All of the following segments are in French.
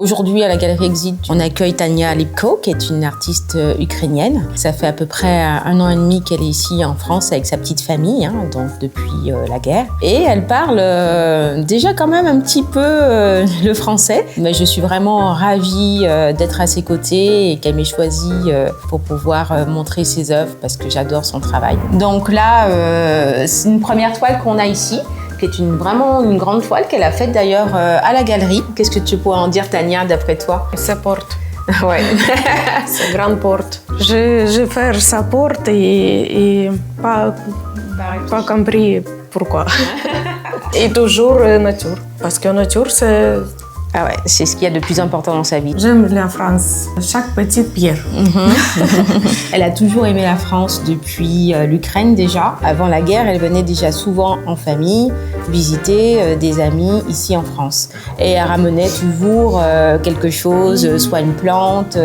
Aujourd'hui, à la Galerie Exit, on accueille Tania Lipko, qui est une artiste ukrainienne. Ça fait à peu près 1 an et demi qu'elle est ici en France avec sa petite famille, donc depuis la guerre. Et elle parle déjà quand même un petit peu le français. Mais je suis vraiment ravie d'être à ses côtés et qu'elle m'ait choisie pour pouvoir montrer ses œuvres parce que j'adore son travail. Donc là, c'est une première toile qu'on a ici, qui est vraiment une grande toile qu'elle a faite d'ailleurs à la galerie. Qu'est-ce que tu pourrais en dire, Tania, d'après toi? Sa porte. Ouais. Sa grande porte. Je fais sa porte et pas compris pourquoi. Et toujours nature. Parce que nature, c'est... Ah ouais, c'est ce qu'il y a de plus important dans sa vie. J'aime la France, chaque petite pierre. Elle a toujours aimé la France depuis l'Ukraine déjà. Avant la guerre, elle venait déjà souvent en famille visiter des amis ici en France. Et elle ramenait toujours quelque chose, soit une plante,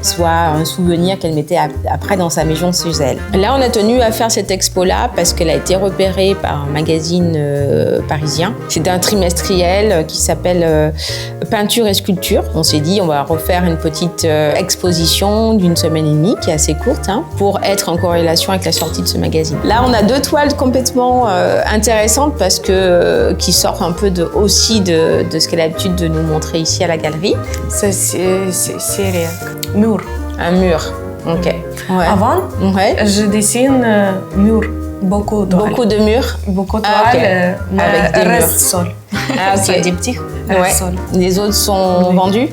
soit un souvenir qu'elle mettait après dans sa maison chez elle. Là, on a tenu à faire cette expo-là parce qu'elle a été repérée par un magazine parisien. C'est un trimestriel qui s'appelle Peinture et sculpture. On s'est dit, on va refaire une petite exposition d'1 semaine et demie, qui est assez courte, pour être en corrélation avec la sortie de ce magazine. Là, on a 2 toiles complètement intéressantes parce que qui sortent un peu aussi de ce qu'elle a l'habitude de nous montrer ici à la galerie. C'est mur. Un mur. Ok. Ouais. Avant, je dessine mur. Beaucoup de murs. Beaucoup de toiles, avec des reste murs. sol. Ah, ok. C'est des petits sol. Les autres sont vendus?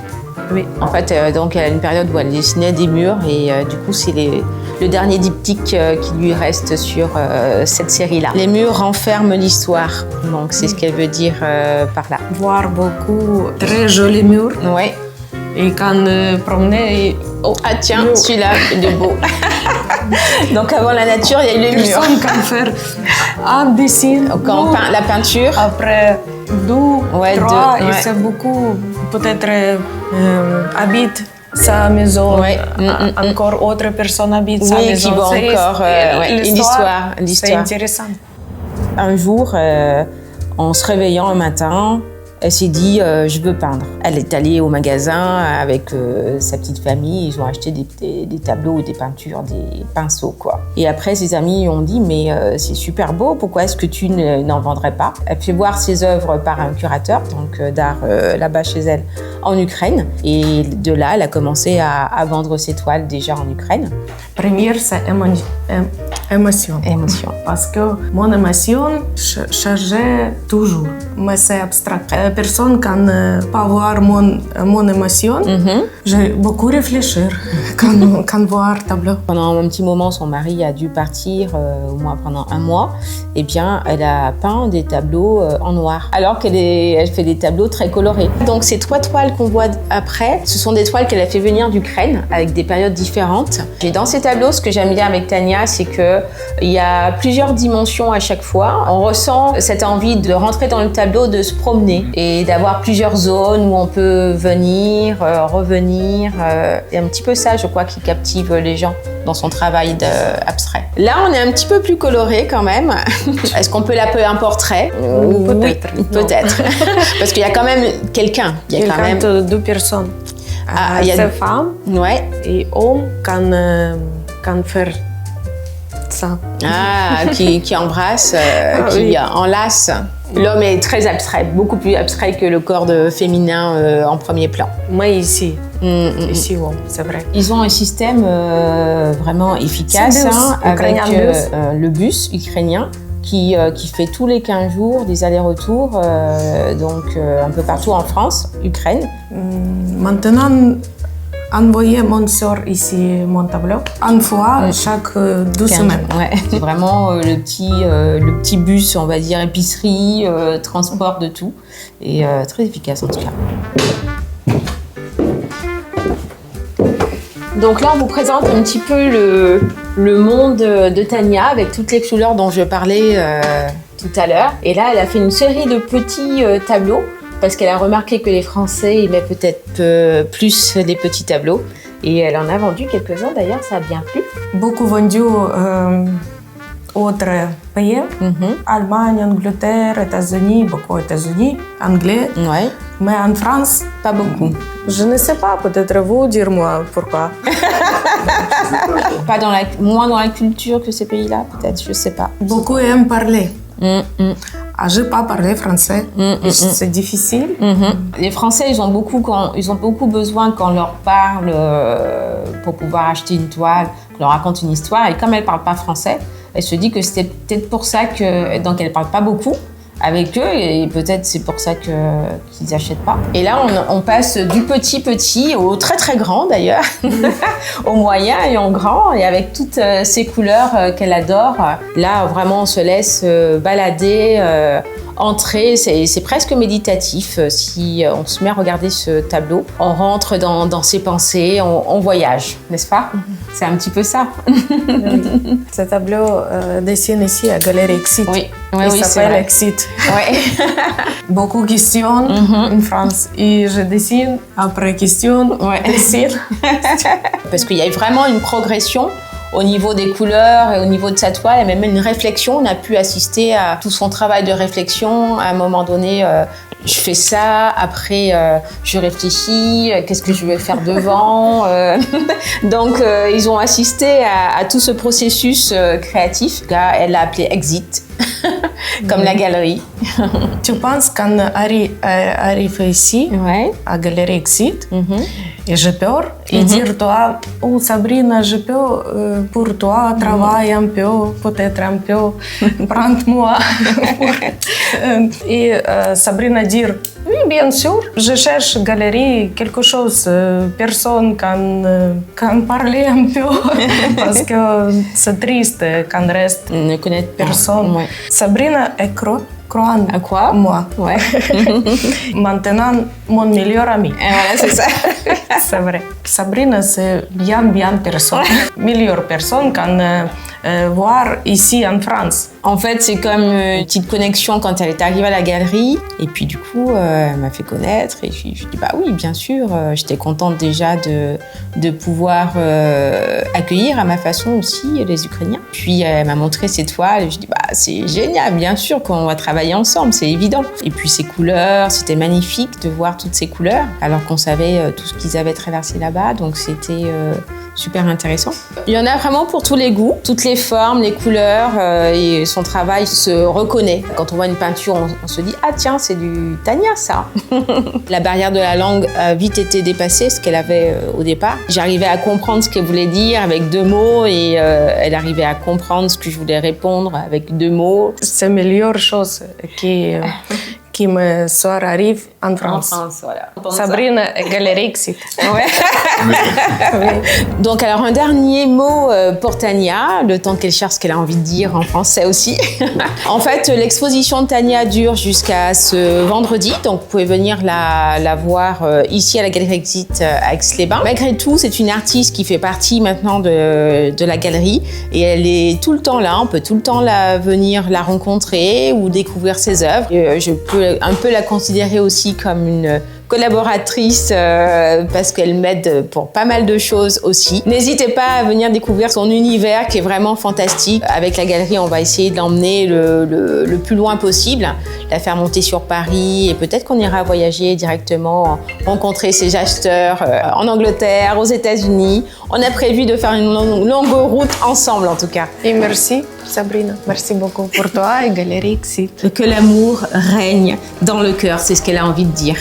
Oui. En fait, donc, elle a une période où elle dessinait des murs et du coup, c'est le dernier diptyque qui lui reste sur cette série-là. Les murs renferment l'histoire, donc c'est ce qu'elle veut dire par là. Voir beaucoup très jolis murs. Ouais. Et quand promener, oh, ah tiens, celui-là, il est beau. Donc avant la nature, il y a eu les murs. Personne peut faire un dessin. Quand on peint la peinture. Après 2, 3, et ouais. c'est beaucoup. Peut-être habite sa maison. Encore autre personne habite sa maison. Qui voit encore l'histoire. C'est intéressant. Un jour, en se réveillant un matin, elle s'est dit je veux peindre. Elle est allée au magasin avec sa petite famille. Ils ont acheté des tableaux, des peintures, des pinceaux, quoi. Et après, ses amis ont dit mais c'est super beau, pourquoi est-ce que tu n'en vendrais pas? Elle fait voir ses œuvres par un curateur donc d'art là-bas chez elle en Ukraine. Et de là, elle a commencé à vendre ses toiles déjà en Ukraine. Première, c'est émotion. Parce que mon émotion changeait toujours. Mais c'est abstrait. Personne quand pas voir mon émotion. J'ai beaucoup réfléchi quand voir tableau. Pendant un petit moment, son mari a dû partir, au moins pendant 1 mois. Eh bien, elle a peint des tableaux en noir, alors elle fait des tableaux très colorés. Donc, ces 3 toiles qu'on voit après, ce sont des toiles qu'elle a fait venir d'Ukraine, avec des périodes différentes. Et dans ces tableaux, ce que j'aime bien avec Tania, c'est qu'il y a plusieurs dimensions à chaque fois. On ressent cette envie de rentrer dans le tableau, de se promener et d'avoir plusieurs zones où on peut venir, revenir. C'est un petit peu ça, je crois, qui captive les gens dans son travail abstrait. Là, on est un petit peu plus coloré quand même. Est-ce qu'on peut l'appeler un portrait? Peut-être. Oui, peut-être. Parce qu'il y a quand même quelqu'un. Il y a quand même 2 personnes. Il y a ces femmes et hommes quand faire ça. Qui embrasse, qui enlace. L'homme est très abstrait, beaucoup plus abstrait que le corps féminin en premier plan. Mais ici, c'est vrai. Ils ont un système vraiment efficace avec le bus ukrainien qui fait tous les 15 jours des allers-retours un peu partout en France, Ukraine. Maintenant, envoyer mon sœur ici mon tableau, une fois chaque 2 semaines. Ouais. C'est vraiment le petit bus, on va dire, épicerie, transport de tout. Et très efficace en tout cas. Donc là, on vous présente un petit peu le monde de Tania avec toutes les couleurs dont je parlais tout à l'heure. Et là, elle a fait une série de petits tableaux parce qu'elle a remarqué que les Français aimaient peut-être plus les petits tableaux. Et elle en a vendu quelques-uns d'ailleurs, ça a bien plu. Beaucoup vendu autres pays, Allemagne, Angleterre, États-Unis, beaucoup États-Unis, anglais. Mais en France, pas beaucoup. Je ne sais pas, peut-être vous dire-moi pourquoi. Pas moins dans la culture que ces pays-là, peut-être, je sais pas. Beaucoup aiment parler. Je n'ai pas parlé français, c'est difficile. Les Français, ils ont beaucoup besoin qu'on leur parle pour pouvoir acheter une toile, qu'on leur raconte une histoire. Et comme elle ne parle pas français, elle se dit que c'était peut-être pour ça qu'elle ne parle pas beaucoup avec eux, et peut-être c'est pour ça qu'ils n'achètent pas. Et là, on passe du petit au très grand d'ailleurs, au moyen et au grand, et avec toutes ces couleurs qu'elle adore. Là, vraiment, on se laisse balader, entrer, c'est presque méditatif. Si on se met à regarder ce tableau, on rentre dans ses pensées, on voyage, n'est-ce pas? C'est un petit peu ça. Ce tableau dessine ici à Galerie Exit. Oui, Il s'appelle Exit. Ouais. Beaucoup de questions en France. Et je dessine, après question, dessine. Parce qu'il y a vraiment une progression au niveau des couleurs et au niveau de sa toile, et même une réflexion. On a pu assister à tout son travail de réflexion. À un moment donné, je fais ça, après je réfléchis, qu'est-ce que je vais faire devant. Donc ils ont assisté à tout ce processus créatif. Là, elle l'a appelé Exit, comme la galerie. Tu penses qu'on arrive ici, à Galerie Exit, et j'ai peur, et dire toi, oh Sabrina, je peux pour toi travailler un peu, peut-être un peu, prends-moi. Et Sabrina dire, oui, bien sûr, je cherche galerie, quelque chose, personne can parler un peu, parce que c'est triste qu'on reste ne connaît personne. Ouais. Sabrina est croyante. À quoi? Moi. Ouais. Maintenant, mon meilleur ami. Et voilà, c'est ça. C'est vrai. Sabrina, c'est bien personne. Meilleure personne qu'on voir ici en France. En fait, c'est comme une petite connexion quand elle est arrivée à la galerie. Et puis du coup, elle m'a fait connaître. Et je dis, bah oui, bien sûr. J'étais contente déjà de pouvoir accueillir à ma façon aussi les Ukrainiens. Puis elle m'a montré ses toiles. Et je dis, bah c'est génial, bien sûr qu'on va travailler ensemble, c'est évident. Et puis ces couleurs, c'était magnifique de voir toutes ces couleurs, alors qu'on savait tout ce qu'ils avaient traversé là-bas. Donc c'était super intéressant. Il y en a vraiment pour tous les goûts, toutes les formes, les couleurs, et son travail se reconnaît. Quand on voit une peinture, on se dit « Ah tiens, c'est du Tania, ça !» La barrière de la langue a vite été dépassée, ce qu'elle avait au départ. J'arrivais à comprendre ce qu'elle voulait dire avec 2 mots, et elle arrivait à comprendre ce que je voulais répondre avec 2 mots. C'est la meilleure chose qui me soir arrive en France. Voilà. Sabrina et Galerie Exit. Ouais. Donc alors un dernier mot pour Tania, le temps qu'elle cherche ce qu'elle a envie de dire en français aussi. En fait, l'exposition de Tania dure jusqu'à ce vendredi, donc vous pouvez venir la voir ici à la Galerie Exit à Aix-les-Bains. Malgré tout, c'est une artiste qui fait partie maintenant de la galerie, et elle est tout le temps là. On peut tout le temps venir la rencontrer ou découvrir ses œuvres. Je peux un peu la considérer aussi comme une collaboratrice parce qu'elle m'aide pour pas mal de choses aussi. N'hésitez pas à venir découvrir son univers qui est vraiment fantastique. Avec la galerie, on va essayer de l'emmener le plus loin possible, la faire monter sur Paris, et peut-être qu'on ira voyager directement, rencontrer ses acheteurs en Angleterre, aux États-Unis. On a prévu de faire une longue route ensemble en tout cas. Et merci Sabrina, merci beaucoup pour toi et Galerie Exit. Que l'amour règne dans le cœur, c'est ce qu'elle a envie de dire.